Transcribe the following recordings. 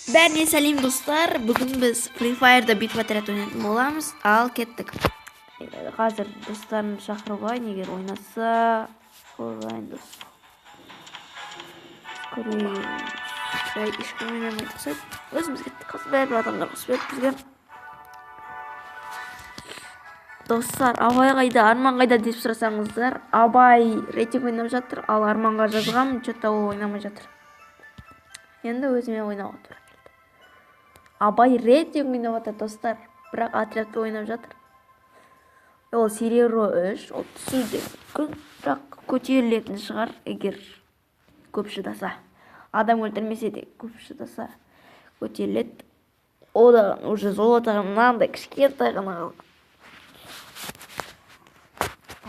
Бәріне сәлем достар. Бүгін біз Free Fire'да битва отряд ойнайтын боламыз. Ал кеттік. Қазір достарын шақырып алайын, егер ойнаса қойған дос. Көрейін. Ешкім ойнамай тұрса, өзіміз кеттік. Қазір бәрі адамдар қосып бізге. Достар, Абай қайда, Арман қайда деп сұрасаңыздар, Абай рейтинг ойнап жатыр, ал Арманға жазғам, что-то ол ойнамай жатыр. Енді өзіме ойнауға тура келді. Абай рейтинг ойнап жатыр достар, бірақ отрядта ойнап жатыр. Ол серебро 3, ол түсуде мүмкін, бірақ көтерілетін шығар, егер көп шыдаса. Адам өлтірмесе де көп шыдаса көтеріледі. Одан уже золотаға мынандай кішкентай ғана қалған.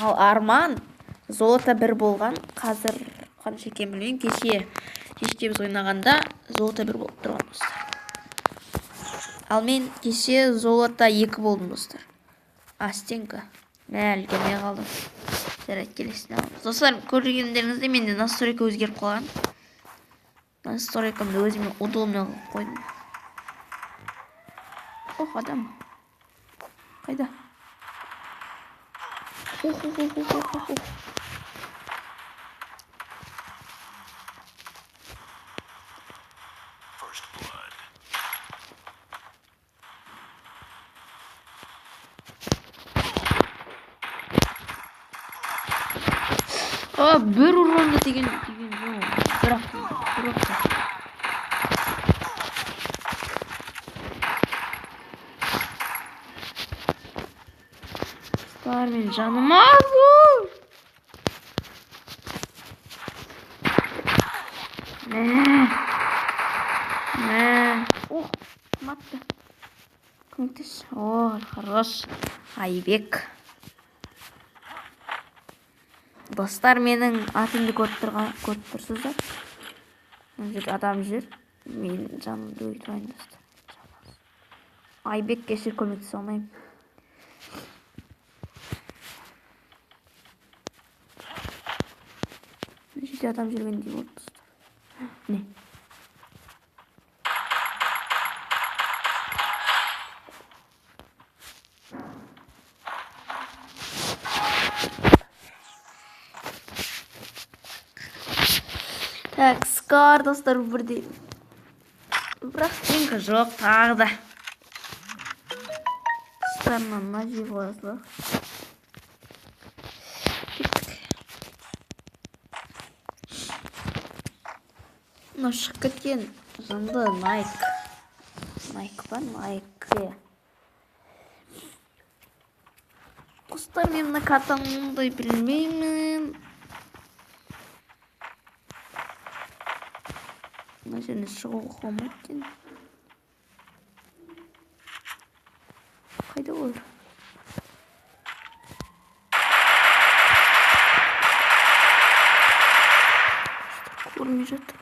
Ал Арман золото 1 болған, қазір қанша екенін білмеймін, кеше біз ойнағанда золото 1 болып тұрған достар. Ал мен кеше золото 2 болдым достар. Астенка. Мәл келмей қалдым. Жарайды, келесіне аламыз. Достар, көргендеріңізде менде настройка өзгеріп қалған. Настройкамды өзіме удобно қойдым. Ох, адам. Қайда? Bir ұрғанда деген жоқ. Бірақ. Стар, мен жаным азу. Ох, матты. Көмектес. О, хорош. Айбек. Достар, менің атымды көріп тұрсыздар. Мына адам жүр. Мен жанымды өлтірайын достар. Айбек кешір, көмектесе алмаймын. Мына жерде адам жүргендей болды достар. Не? Так, Скар достар бірде. Бірақ стенка жоқ тағы да. Достарынан нажи қойасылар. Мына шығып кеткен жынды Найк. Найк па? Найк. Достар, мен мына картаны білмеймін. Мына жеріне шығуға болмайды екен. Қайда олар? Көрмей жатыр.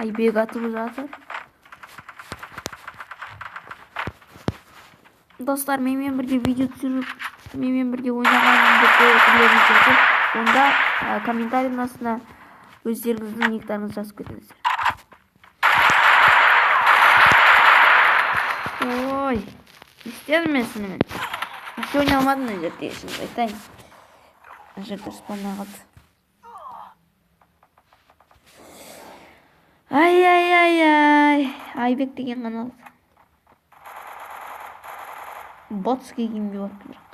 Айбек атып жатыр. Достар, менімен бірге видео түсіріп, менімен бірге ойнағанымды көргілеріңіз келсе, онда комментарийдің астына өздеріңіздің никтарыңызды жазып кетіңіздер. Ой, істедім мен сенімен. Ашты ойнай алмадым мына жерде, шынымды айтайын. Мына жерде спамнай қалды. Ай. Айбек деген ғана алды. Ботский кемге барды бірақ.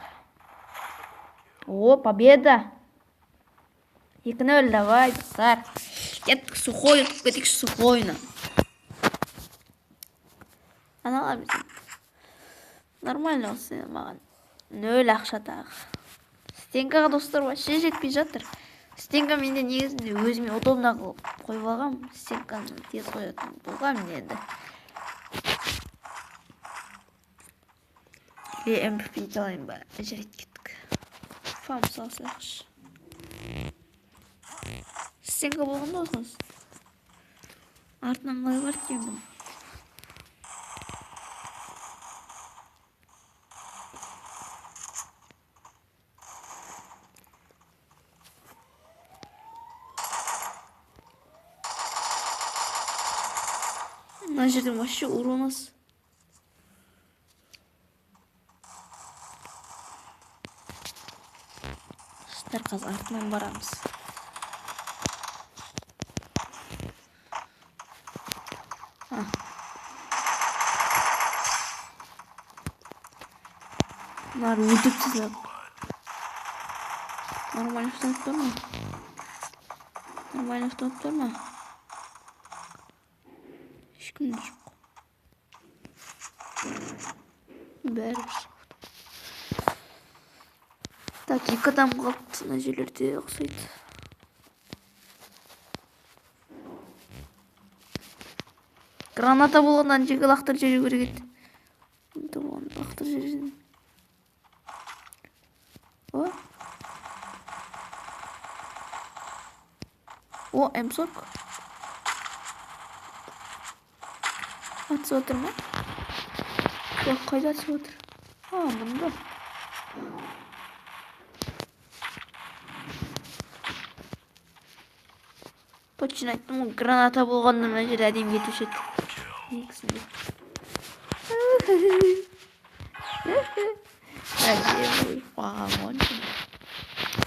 О, победа! 2-0, давай, достар. Кеттік сухой, ұтып кетейікші сухойны. Аналар біздің. Нормально осы маған. 0 ақша тағы. Стенкаға достар вообще жетпей жатыр. Стенка менде негізінде өзіме удобно қойып алғам. Стенканы тез қоятын болғам енді. МВП алайын ба? Жарайды, кеттік. Фам салсайықшы. Стенка болғанда осыңыз. Артынан қалай бар екен бұл? Мына жерден вообще урамас. Достар, қазір артынан барамыз. Bunlar vücudsuzlar. Normal üstüne durma. Normal üstüne durma. Hiç kim yok. Бәрі так, екі адам қалды мына жерлерде ұқсайды. Граната болғаннан жеге лақтыр жеру керек еді. Лақтыр жерден. О, М40. Атып отыр ма? Жоқ, қайда атып отыр? Мұнда. Точно айттым ғой, граната болғанда мына жерде әдем кетуші еді. Негізінде.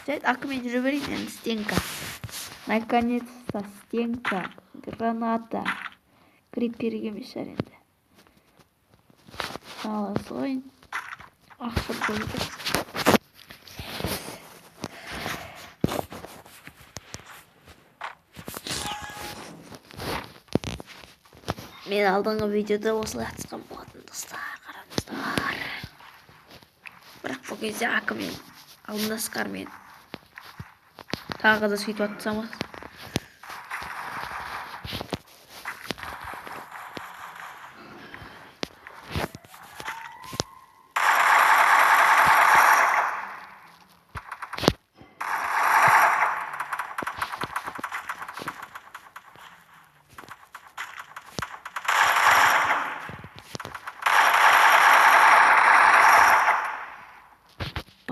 Жарайды, акымен жүре берейін, енді стенка. Наконец-то стенка, граната. Криперге емес әр-енді. Алас ойын. Ақсыр қойды. Мен алдыңғы видеода осылай атысқан болатын, достар, қараңыздар. Бірақ бұл кезде акымен алдындаскармен тағы да сөйтіп атсамыз.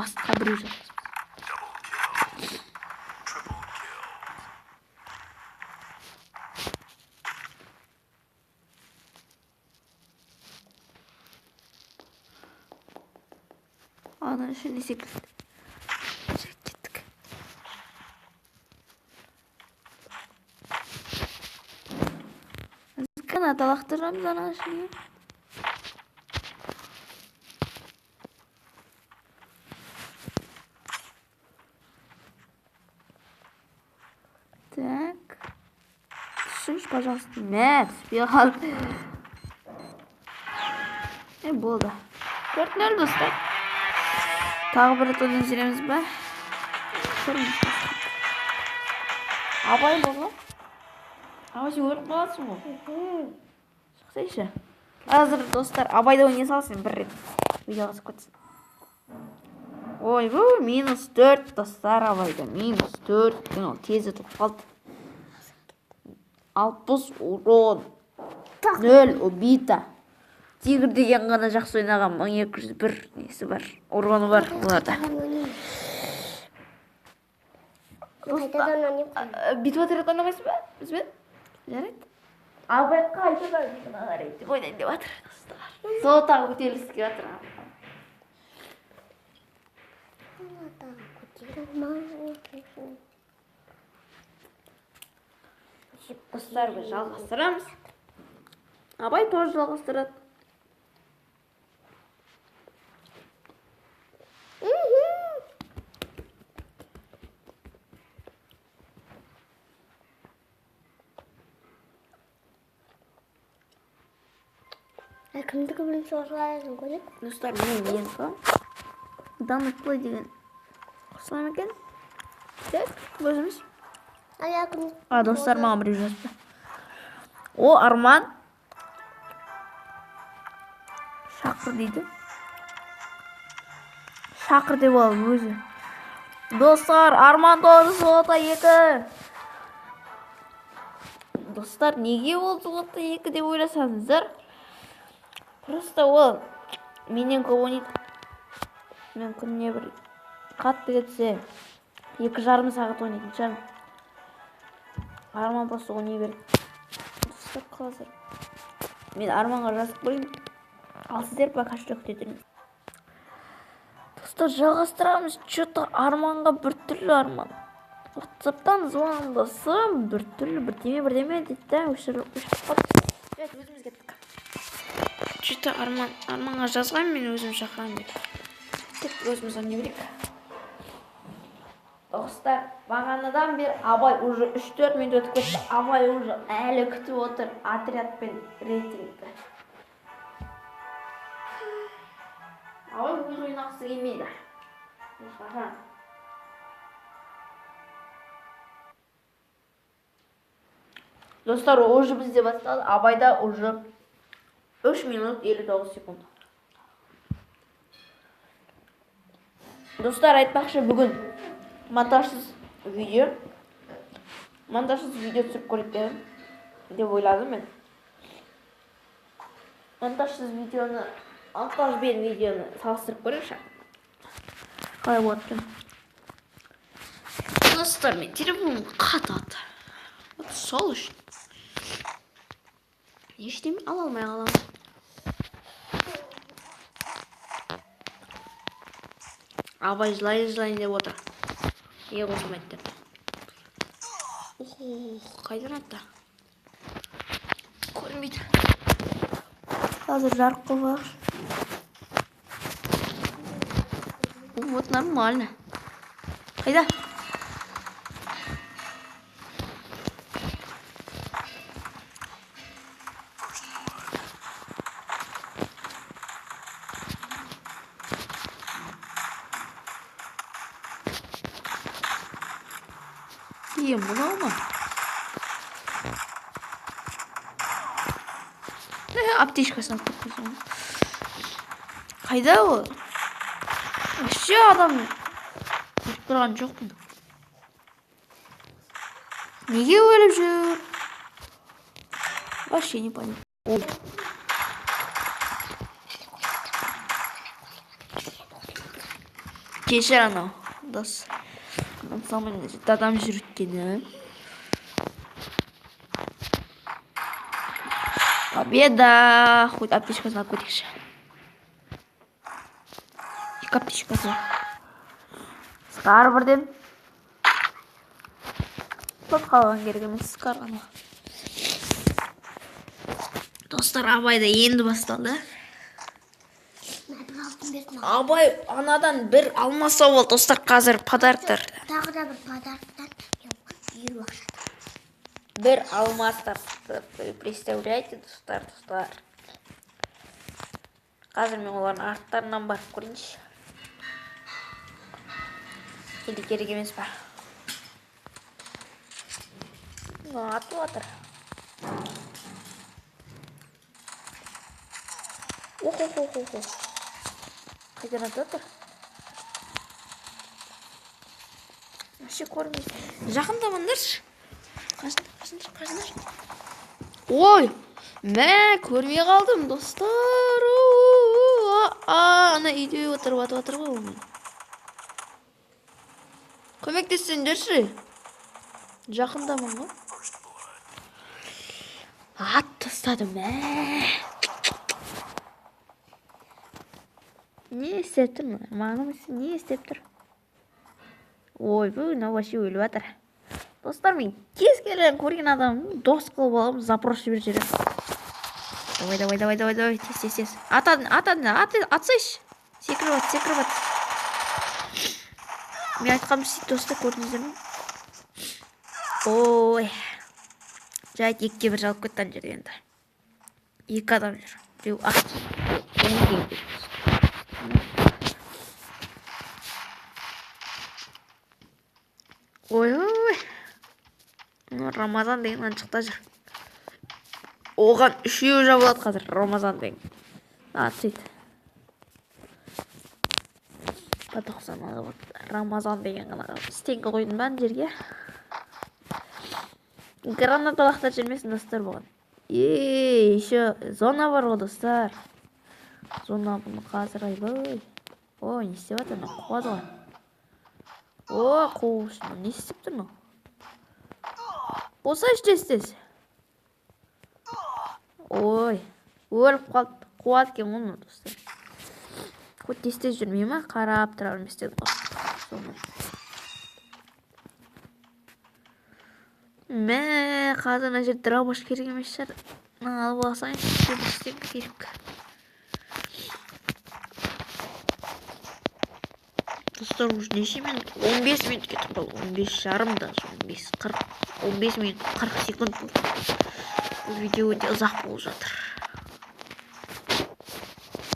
Басқа біреу жатыр. Ана үшін не секілді. Кеттік. Граната лақтырамыз ана үшін. Так. Түсіңіз, пожалуйста. Мә, түспей қалды. Болды. 4-0, достар. Тағы бір рет ойнап жүреміз ба? Көріңіз. Абай болды. Абай сен өліп қаласың ғой. Шықсайшы. Қазір, достар, Абайды ойнай салсын бір рет. Видео қасып көтсін. Ой, -4, достар, Абайда. -4. Ол тез өтіп қалды. 60 урон. 0 убита. Тигр деген ғана жақсы ойнаған 1201 несі бар. Уроны бар оларда. Қайтадан ойнап. Битва терет ойнамайсыз ба? Бізбен? Жарайды. Абай қайтадан ойнайды. Ойнайын деп жатыр, достар. Сол тағы көтеріліске жатыр. Достар, біз жалғастырамыз. Абай тоже жалғастырады. Кімдікі бірінші орғайызын көрек? Достар, мен енкі. Данық плей деген қосылам екен. Так, көзіміз. Достар, маған біреу жазды. О, Арман. Шақыр дейді. Шақыр деп алып өзі. Достар, Арман тоғыз соғыта 2. Достар, неге ол соғыта 2 деп ойласаңыздар? Просто ол менен көп ойнайды. Мен күніне бір қатты кетсе 2,5 сағат ойнайтын шығармын. Арман просто ойнай береді. Достар, қазір мен арманға жазып қояйын. Ал сіздер пока что күте тұрыңыз. Достар, жалғастырамыз. Что-то арманға біртүрлі арман. WhatsApp'тан звондасам, біртүрлі бірдеме дейді да, өшіріп қалды. Өзіміз кеттік. Что-то арманға жазған, мен өзім шақырам деп. Тек өзіміз не білек. Достар, бағанадан бері Абай уже 3-4 минут өтіп кетті. Абай уже әлі күтіп отыр отрядпен рейтингті. Абай өз ойнақысы келмейді. Достар, уже бізде басталды. Абайда уже 3 минут 59 секунд. Достар, айтпақшы, бүгін монтажсыз видео түсіріп көрейік деп ойладым мен. Монтажбен видеоны салыстырып көрейікші. Қалай болады екен? Достар, мен телефоным қатады. Вот сол үшін. Ештеме ала алмай қаламын. Абай жылайын деп отыр. Қосылмайды деп. Қайдан атты? Көрмейді. Қазір жарық қылбақ. Вот нормально. Қайда? Мынау ма? Аптечкасын алып қойсам. Қайда ол? Вообще адам көріп тұрған жоқпын. Неге өліп жүр? Вообще не понятно. Кешір анау, дос. Самый адам жүріткені. Победа! Хоть аптечкасын алып кетейікші. 2 аптечкасы. Скар бірден. Көп қалған керек емес, скар ғана. Достар, Абайда енді басталды. Абай анадан бір алмаса ол, достар, қазір подарктар. Тағы да бір подарктар. Бір алмастар. Представляете, достар. Қазір мен олардың арттарынан барып көрейінші. Или керек емес па? Атып атыр. Охо. Қайдан атып атыр? Вообще көрмейді. Жақындамаңдаршы. Қашындаршы. Ой, мә, көрмей қалдым, достар. Ана үйде отырып ғой ол. Көмектессеңдерші. Жақындамын ғой. Ат тастадым, мә. Не істеп тұр? Мағым не істеп тұр? Ой, бұл вообще өліп атыр. Достар, мен кез келген көрген адам дос қылып алып, запрос жіберіп жүрем. Давай. Тез. Атсайшы. Секіріп ат. Мен айтқам сөйт, достар, көрдіңіздер ме? Ой. Жайт 2-1 жалып кетті ана жерде енді. 2 адам жүр. Біреу ақ. Ой. Рамазан деген аншықта жүр. Оған 3-еу жабылады қазір, Рамазан деген. Сөйт. По-90 алып Рамазан деген ғана стенгі қойдым ба жерге. Гранаталақтар жүрмесін, достар, бұған. Еще зона бар ғой, достар. Зона бұны қазір айлай. Ой, не істеп атыр, қуады ғой. Қуышын, не істеп тұр? Болса іштестес. Ой, өліп қалды. Қуат екен оны достар. Көт естеп жүрмей ма? Қарап тұра берместен соны. Мә, қазір мына жерде дробаш керек емес шығар. Алып алсаң, істеп керек. Достар, уже неше минут? 15 минут кетіп қалды. 15 жарым да, 15 40. 15 минут 40 секунд болды. Бұл видео өте ұзақ болып жатыр.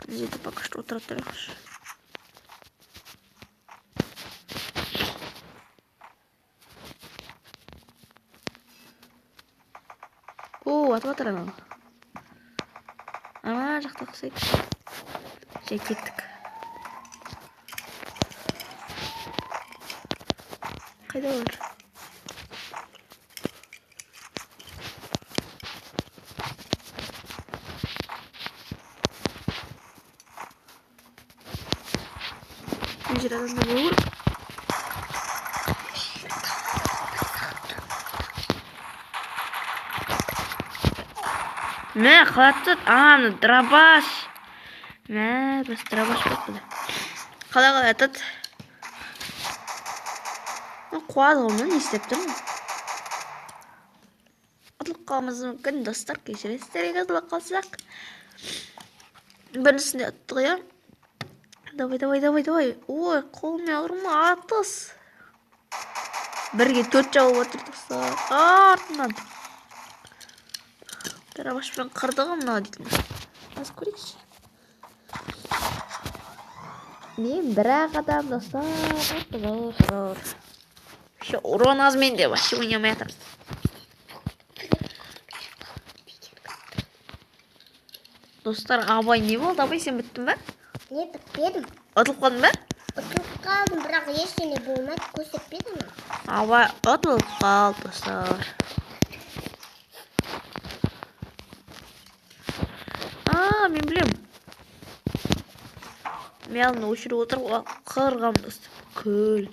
Мына жерде пока что отыра тұрайықшы. Атып жатыр анау. Ана жақта ұқсайды. Жай кеттік. Қайда олар? Мына жер адамдар болу керек. Мә, қалатты. Мына дробаш. Мә, біз дробаш болып бұда. Қалай атады? Қуады ғылымын естеп тұрмын. Атылып қалмыз мүмкін, достар, кешіресіздер, атылып қалсақ. Біріншісінде аттық, я? Давай. Ой, қолмен алырма, атыс. Бірге 4 жауып отыр, достар. Артынан. Дробашпен қырдығым мына дейтін. Аз көрейікші. Мен бірақ адам, достар. Еще урон аз менде, вообще ойнамай атырмыз. Достар, Абай не болды? Абай, сен біттің бе? Не, бітпедім. Атылып қалдың ба? Ұтылып қалдым, бірақ ештеңе болмайды, көрсетпедім. Абай атылып қалды, достар. Мен білем. Мен өшіріп отырып қырғам, достар. Көл.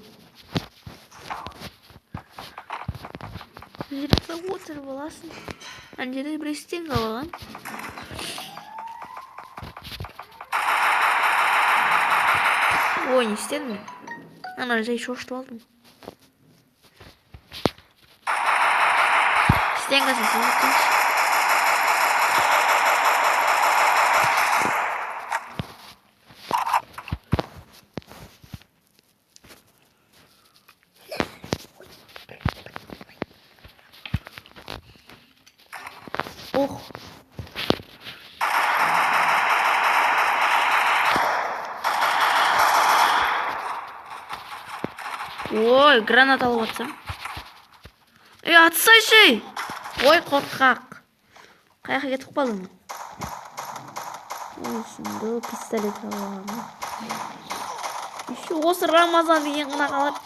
Жерде отыр боласын. Ана жерде бір істен қалған. Ой, не істедім мен. Ана жай шошытып алдым. Істен қалсын, сен өткенші. Ох. Ой, гранат алып атсам. Атсайшы! Ой, қорқақ. Қаяққа кетіп қалдың? Ой, шынды пистолет алам. Еще осы Рамазан деген ғына қалады.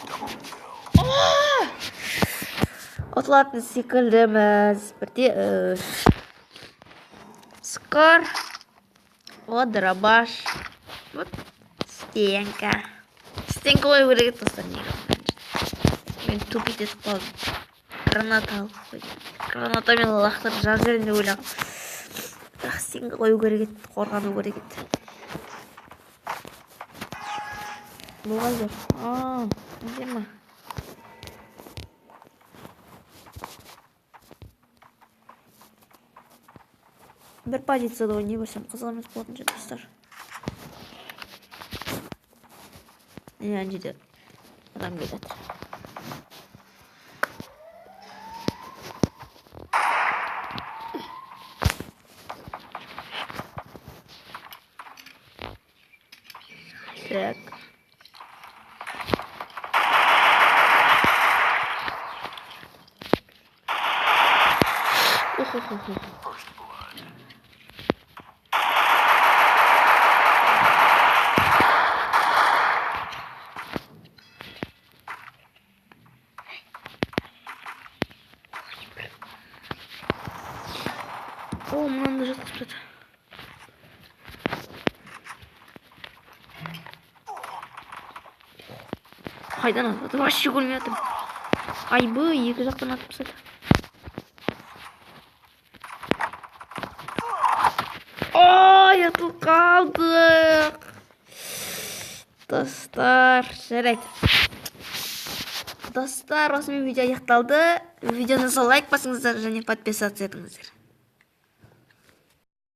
Отылатын секілдіміз. Бірде скор. О, дробаш. Вот стенка. Стенка ой керек достар. Мен тупить етіп қалдым. Граната алып қойдым. Гранатамен лақтырып жар жерінде ойлағым. Бірақ стенка қою керек еді, қорғану керек еді. Болған жоқ. Неде ма? Бір позицияда ойнай берсем қызық емес болатын жер, достар. Ана жерде адам келеді. Так. О, мынаны да жатқызып жатыр. Қайдан атады? Вообще көрмей жатырмын. Айбы, екі жақтан атып тастады. сияқты қалдық. Достар, жарайды. Достар, осымен видео аяқталды. Видеоны лайк басыңыздар және подписаться етіңіздер.